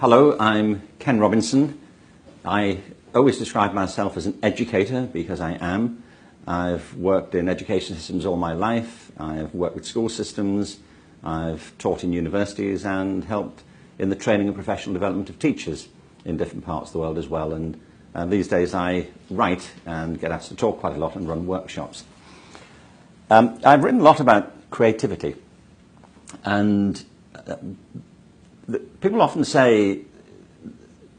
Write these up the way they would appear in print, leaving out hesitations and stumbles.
Hello, I'm Ken Robinson. I always describe myself as an educator because I am. I've worked in education systems all my life. I've worked with school systems. I've taught in universities and helped in the training and professional development of teachers in different parts of the world as well. And these days I write and get asked to talk quite a lot and run workshops. I've written a lot about creativity, and people often say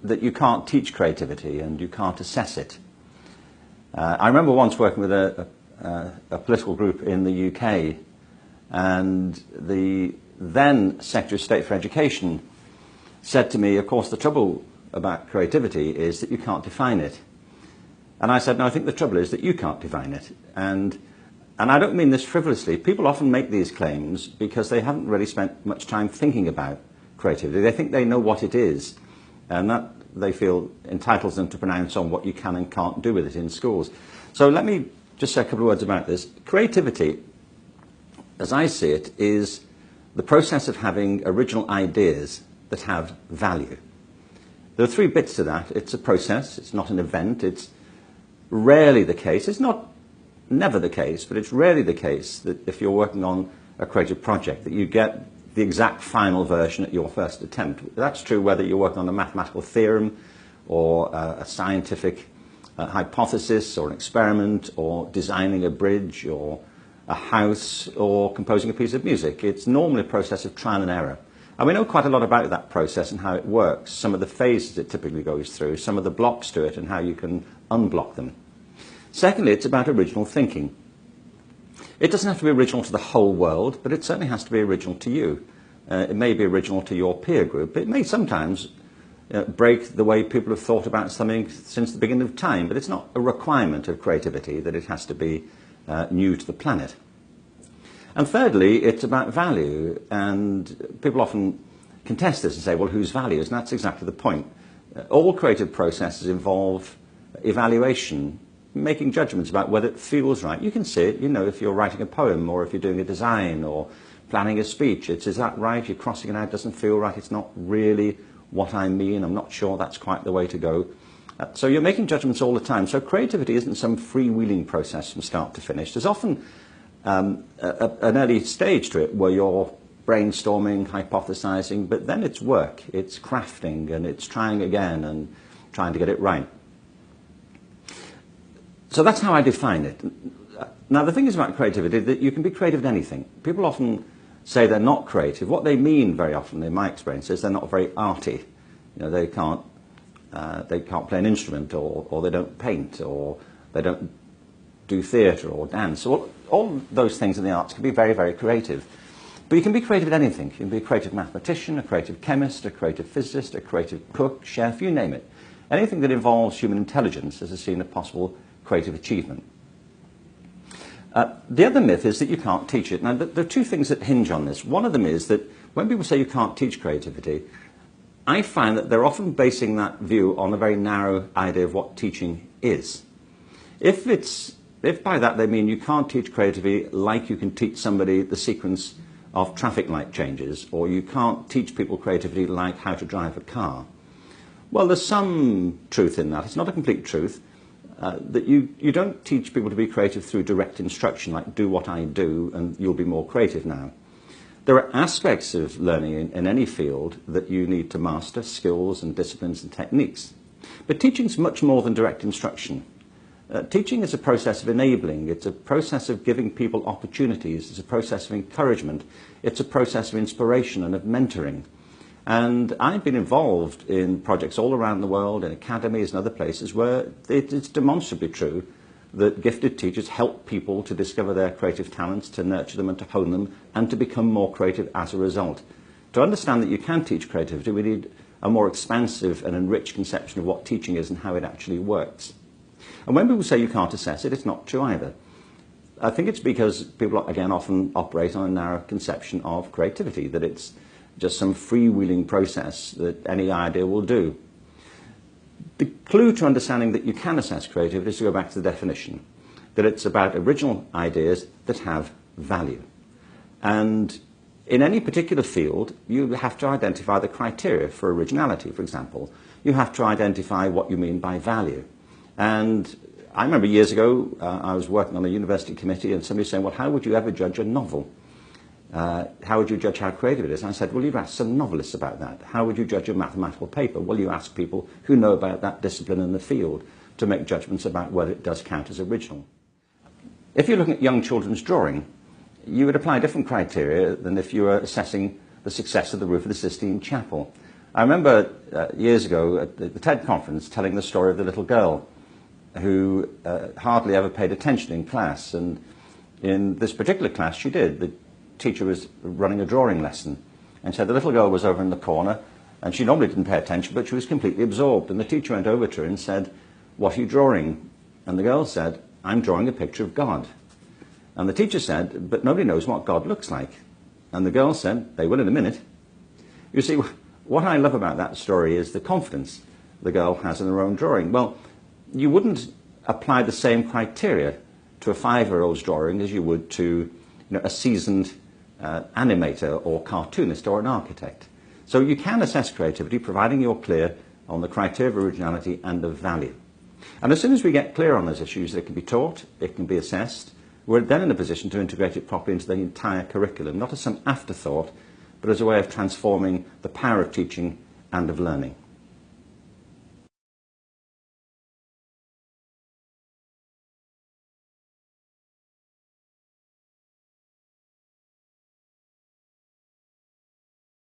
that you can't teach creativity and you can't assess it. I remember once working with a political group in the UK, and the then Secretary of State for Education said to me, of course, the trouble about creativity is that you can't define it. And I said, no, I think the trouble is that you can't define it. And I don't mean this frivolously. People often make these claims because they haven't really spent much time thinking about creativity. They think they know what it is, and that they feel entitles them to pronounce on what you can and can't do with it in schools. So let me just say a couple of words about this. Creativity, as I see it, is the process of having original ideas that have value. There are three bits to that. It's a process, it's not an event, it's rarely the case, it's not never the case, but it's rarely the case that if you're working on a creative project that you get the exact final version at your first attempt. That's true whether you're working on a mathematical theorem or a scientific hypothesis or an experiment or designing a bridge or a house or composing a piece of music. It's normally a process of trial and error. And we know quite a lot about that process and how it works, some of the phases it typically goes through, some of the blocks to it and how you can unblock them. Secondly, it's about original thinking. It doesn't have to be original to the whole world, but it certainly has to be original to you. It may be original to your peer group. It may sometimes break the way people have thought about something since the beginning of time, but it's not a requirement of creativity that it has to be new to the planet. And thirdly, it's about value, and people often contest this and say, well, whose values? And that's exactly the point. All creative processes involve evaluation, making judgments about whether it feels right. You can see it, you know, if you're writing a poem or if you're doing a design or planning a speech. Is that right? You're crossing it out, doesn't feel right, it's not really what I mean, I'm not sure that's quite the way to go. So you're making judgments all the time. So creativity isn't some freewheeling process from start to finish. There's often an early stage to it where you're brainstorming, hypothesizing, but then it's work, it's crafting, and it's trying again and trying to get it right. So that's how I define it. Now, the thing is about creativity that you can be creative in anything. People often say they're not creative. What they mean very often, in my experience, is they're not very arty. You know, they can't play an instrument, or they don't paint, or they don't do theatre or dance. All those things in the arts can be very, very creative. But you can be creative in anything. You can be a creative mathematician, a creative chemist, a creative physicist, a creative cook, chef, you name it. Anything that involves human intelligence is a scene of possible creative achievement. The other myth is that you can't teach it. Now, there are two things that hinge on this. One of them is that when people say you can't teach creativity, I find that they're often basing that view on a very narrow idea of what teaching is. If by that they mean you can't teach creativity like you can teach somebody the sequence of traffic light changes, or you can't teach people creativity like how to drive a car, well, there's some truth in that. It's not a complete truth. That you don't teach people to be creative through direct instruction, like do what I do and you'll be more creative now. There are aspects of learning in any field that you need to master, skills and disciplines and techniques. But teaching is much more than direct instruction. Teaching is a process of enabling, it's a process of giving people opportunities, it's a process of encouragement, it's a process of inspiration and of mentoring. And I've been involved in projects all around the world, in academies and other places, where it's demonstrably true that gifted teachers help people to discover their creative talents, to nurture them and to hone them, and to become more creative as a result. To understand that you can teach creativity, we need a more expansive and enriched conception of what teaching is and how it actually works. And when people say you can't assess it, it's not true either. I think it's because people, again, often operate on a narrow conception of creativity, that it's just some freewheeling process that any idea will do. The clue to understanding that you can assess creativity is to go back to the definition, that it's about original ideas that have value. And In any particular field, you have to identify the criteria for originality, for example. You have to identify what you mean by value. And I remember years ago, I was working on a university committee and somebody was saying, well, how would you ever judge a novel? How would you judge how creative it is? And I said, well, you'd ask some novelists about that. How would you judge a mathematical paper? Well, you ask people who know about that discipline in the field to make judgments about whether it does count as original. If you're looking at young children's drawing, you would apply different criteria than if you were assessing the success of the roof of the Sistine Chapel. I remember years ago at the TED conference telling the story of the little girl who hardly ever paid attention in class, and in this particular class she did. The teacher was running a drawing lesson, and so the little girl was over in the corner, and she normally didn't pay attention, but she was completely absorbed, and the teacher went over to her and said, "What are you drawing?" And the girl said, "I'm drawing a picture of God." And the teacher said, "But nobody knows what God looks like." And the girl said, "They will in a minute." You see, what I love about that story is the confidence the girl has in her own drawing. Well, you wouldn't apply the same criteria to a 5-year-old's drawing as you would to a seasoned animator or cartoonist or an architect. So you can assess creativity providing you're clear on the criteria of originality and of value. And as soon as we get clear on those issues, it can be taught, it can be assessed. We're then in a position to integrate it properly into the entire curriculum, not as some afterthought, but as a way of transforming the power of teaching and of learning.